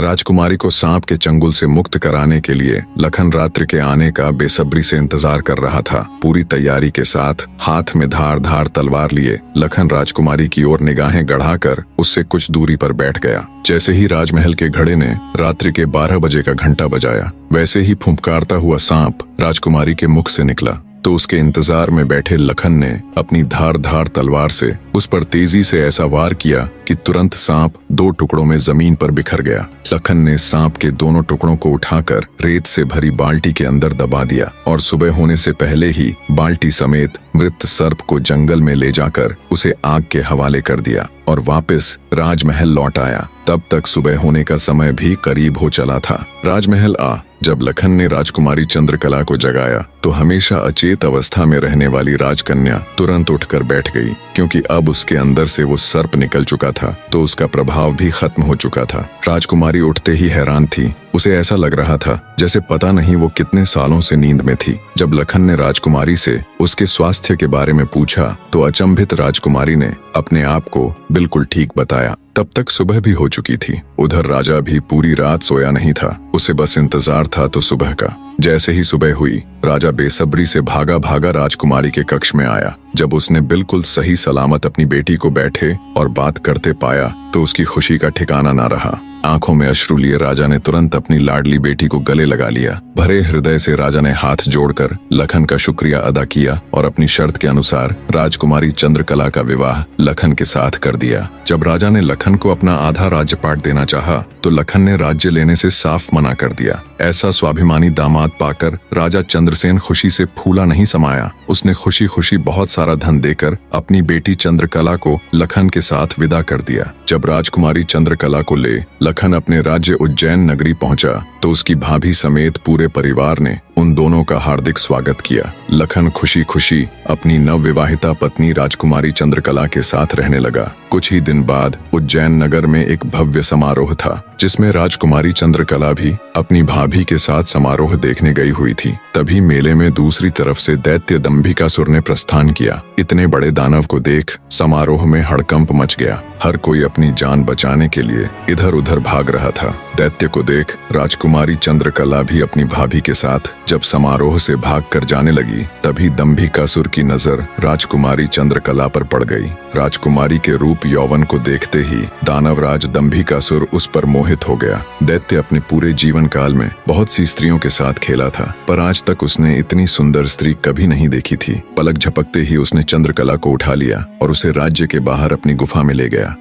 राजकुमारी को सांप के चंगुल से मुक्त कराने के लिए लखन रात्रि के आने का बेसब्री से इंतजार कर रहा था। पूरी तैयारी के साथ हाथ में धार धार तलवार लिए लखन राजकुमारी की ओर निगाहें गड़ाकर उससे कुछ दूरी पर बैठ गया। जैसे ही राजमहल के घड़े ने रात्रि के 12 बजे का घंटा बजाया, वैसे ही फुंफकारता हुआ सांप राजकुमारी के मुख से निकला तो उसके इंतजार में बैठे लखन ने अपनी धार धार तलवार से उस पर तेजी से ऐसा वार किया कि तुरंत सांप 2 टुकड़ों में जमीन पर बिखर गया। लखन ने सांप के दोनों टुकड़ों को उठाकर रेत से भरी बाल्टी के अंदर दबा दिया और सुबह होने से पहले ही बाल्टी समेत मृत सर्प को जंगल में ले जाकर उसे आग के हवाले कर दिया और वापस राजमहल लौट आया। तब तक सुबह होने का समय भी करीब हो चला था। राजमहल जब लखन ने राजकुमारी चंद्रकला को जगाया तो हमेशा अचेत अवस्था में रहने वाली राजकन्या तुरंत उठकर बैठ गई, क्योंकि अब उसके अंदर से वो सर्प निकल चुका था तो उसका प्रभाव भी खत्म हो चुका था। राजकुमारी उठते ही हैरान थी। उसे ऐसा लग रहा था जैसे पता नहीं वो कितने सालों से नींद में थी। जब लखन ने राजकुमारी से उसके स्वास्थ्य के बारे में पूछा तो अचंभित राजकुमारी ने अपने आप को बिल्कुल ठीक बताया। तब तक सुबह भी हो चुकी थी। उधर राजा भी पूरी रात सोया नहीं था। उसे बस इंतजार था तो सुबह का। जैसे ही सुबह हुई, राजा बेसब्री से भागा भागा राजकुमारी के कक्ष में आया। जब उसने बिल्कुल सही सलामत अपनी बेटी को बैठे और बात करते पाया तो उसकी खुशी का ठिकाना ना रहा। आंखों में अश्रु लिए राजा ने तुरंत अपनी लाडली बेटी को गले लगा लिया। भरे हृदय से राजा ने हाथ जोड़कर लखन का शुक्रिया अदा किया और अपनी शर्त के अनुसार राजकुमारी चंद्रकला का विवाह लखन के साथ कर दिया। जब राजा ने लखन को अपना आधा राज्यपाट देना चाहा तो लखन ने राज्य लेने से साफ मना कर दिया। ऐसा स्वाभिमानी दामाद पाकर राजा चंद्रसेन खुशी से फूला नहीं समाया। उसने खुशी खुशी बहुत सारा धन देकर अपनी बेटी चंद्रकला को लखन के साथ विदा कर दिया। जब राजकुमारी चंद्रकला को ले लखन अपने राज्य उज्जैन नगरी पहुंचा तो उसकी भाभी समेत पूरे परिवार ने उन दोनों का हार्दिक स्वागत किया। लखन खुशी खुशी अपनी नवविवाहिता पत्नी राजकुमारी चंद्रकला के साथ रहने लगा। कुछ ही दिन बाद उज्जैन नगर में एक भव्य समारोह था, जिसमें राजकुमारी चंद्रकला भी अपनी भाभी के साथ समारोह देखने गई हुई थी। तभी मेले में दूसरी तरफ से दैत्य दंभिकासुर ने प्रस्थान किया। इतने बड़े दानव को देख समारोह में हड़कंप मच गया। हर कोई अपनी जान बचाने के लिए इधर उधर भाग रहा था। दैत्य को देख राजकुमारी चंद्रकला भी अपनी भाभी के साथ जब समारोह से भागकर जाने लगी, तभी दंभिकासुर की नजर राजकुमारी चंद्रकला पर पड़ गई। राजकुमारी के रूप यौवन को देखते ही दानवराज दंभिकासुर उस पर मोहित हो गया। दैत्य अपने पूरे जीवन काल में बहुत सी स्त्रियों के साथ खेला था, पर आज तक उसने इतनी सुंदर स्त्री कभी नहीं देखी थी। पलक झपकते ही उसने चंद्रकला को उठा लिया और उसे राज्य के बाहर अपनी गुफा में ले गया।